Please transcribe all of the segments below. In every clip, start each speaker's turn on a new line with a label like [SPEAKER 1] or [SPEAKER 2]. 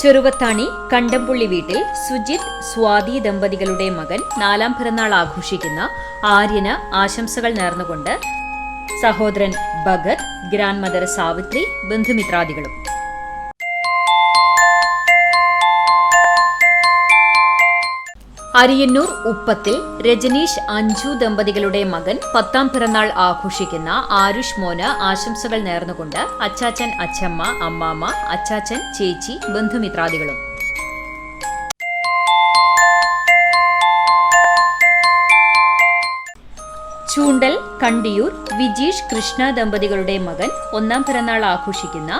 [SPEAKER 1] ചെറുവത്താണി കണ്ടംപുള്ളി വീട്ടിൽ സുജിത് സ്വാതി ദമ്പതികളുടെ മകൻ 4ാം പിറന്നാൾ ആഘോഷിക്കുന്ന ആര്യന് ആശംസകൾ നേർന്നുകൊണ്ട് സഹോദരൻ ഭഗത്, ഗ്രാൻഡ് മദർ സാവിത്രി, ബന്ധുമിത്രാദികളും. അരിയന്നൂർ ഉപ്പത്തിൽ രജനീഷ് അഞ്ജു ദമ്പതികളുടെ മകൻ 10ാം പിറന്നാൾ ആഘോഷിക്കുന്ന ആരുഷ് മോന് ആശംസകൾ നേർന്നുകൊണ്ട് അച്ചാച്ചൻ, അച്ചമ്മ, അമ്മാമ്മ, അച്ചാച്ചൻ, ചേച്ചി, ബന്ധുമിത്രാദികളും. ചൂണ്ടൽ കണ്ടിയൂർ വിജീഷ് കൃഷ്ണ ദമ്പതികളുടെ മകൻ 1ാം പിറന്നാൾ ആഘോഷിക്കുന്ന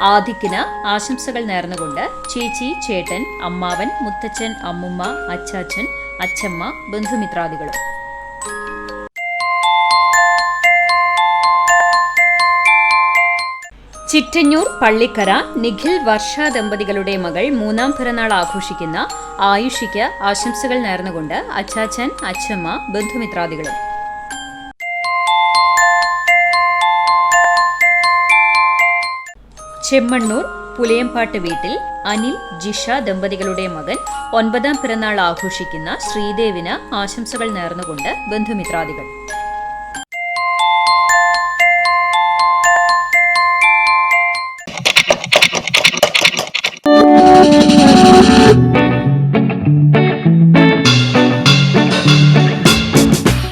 [SPEAKER 1] ആദിക്കിന് ആശംസകൾ നേർന്നുകൊണ്ട് ചേച്ചി, ചേട്ടൻ, അമ്മാവൻ, മുത്തച്ഛൻ, അമ്മുമ്മ, അച്ചാച്ചൻ, അച്ചമ്മ, ബന്ധുമിത്രാദികളും. ചിറ്റഞ്ഞൂർ പള്ളിക്കര നിഖിൽ വർഷ ദമ്പതികളുടെ മകൾ 3ാം പിറന്നാൾ ആഘോഷിക്കുന്ന ആയുഷിക്ക് ആശംസകൾ നേർന്നുകൊണ്ട് അച്ചാച്ചൻ, അച്ചമ്മ, ബന്ധുമിത്രാദികളും. ചെമ്മണ്ണൂർ പുലയംപാട്ട് വീട്ടിൽ അനിൽ, ജിഷ ദമ്പതികളുടെ മകൻ 9ാം പിറന്നാൾ ആഘോഷിക്കുന്ന ശ്രീദേവിന് ആശംസകൾ നേർന്നുകൊണ്ട് ബന്ധുമിത്രാദികൾ.